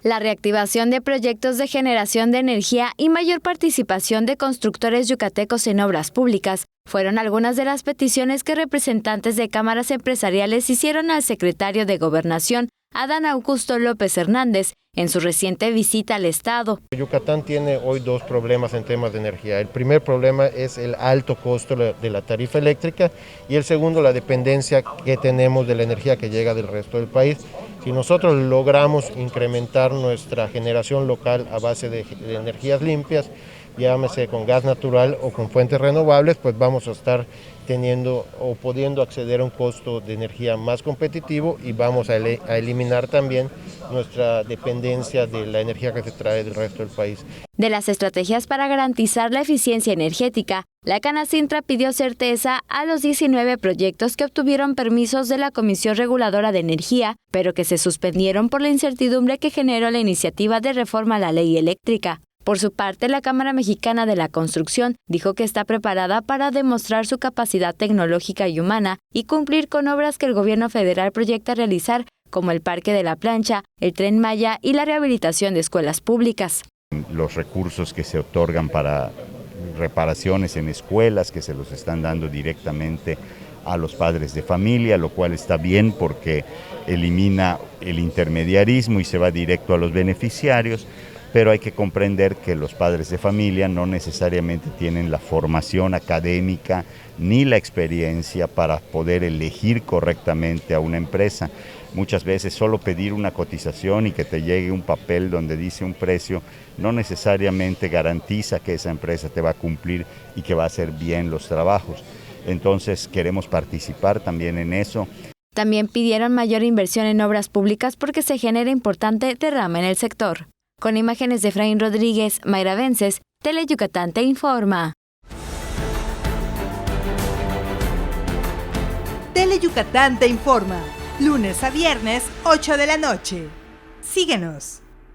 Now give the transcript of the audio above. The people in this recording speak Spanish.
La reactivación de proyectos de generación de energía y mayor participación de constructores yucatecos en obras públicas fueron algunas de las peticiones que representantes de cámaras empresariales hicieron al secretario de Gobernación, Adán Augusto López Hernández, en su reciente visita al estado. Yucatán tiene hoy dos problemas en temas de energía. El primer problema es el alto costo de la tarifa eléctrica y el segundo, la dependencia que tenemos de la energía que llega del resto del país. Si nosotros logramos incrementar nuestra generación local a base de energías limpias, llámese con gas natural o con fuentes renovables, pues vamos a estar teniendo o pudiendo acceder a un costo de energía más competitivo y vamos a eliminar también nuestra dependencia de la energía que se trae del resto del país. De las estrategias para garantizar la eficiencia energética, la Canacintra pidió certeza a los 19 proyectos que obtuvieron permisos de la Comisión Reguladora de Energía, pero que se suspendieron por la incertidumbre que generó la iniciativa de reforma a la ley eléctrica. Por su parte, la Cámara Mexicana de la Construcción dijo que está preparada para demostrar su capacidad tecnológica y humana y cumplir con obras que el gobierno federal proyecta realizar, como el Parque de la Plancha, el Tren Maya y la rehabilitación de escuelas públicas. Los recursos que se otorgan para reparaciones en escuelas, que se los están dando directamente a los padres de familia, lo cual está bien porque elimina el intermediarismo y se va directo a los beneficiarios. Pero hay que comprender que los padres de familia no necesariamente tienen la formación académica ni la experiencia para poder elegir correctamente a una empresa. Muchas veces solo pedir una cotización y que te llegue un papel donde dice un precio no necesariamente garantiza que esa empresa te va a cumplir y que va a hacer bien los trabajos. Entonces queremos participar también en eso. También pidieron mayor inversión en obras públicas porque se genera importante derrama en el sector. Con imágenes de Efraín Rodríguez, Mayra Vences, Teleyucatán te informa. Teleyucatán te informa, lunes a viernes, 8 de la noche. Síguenos.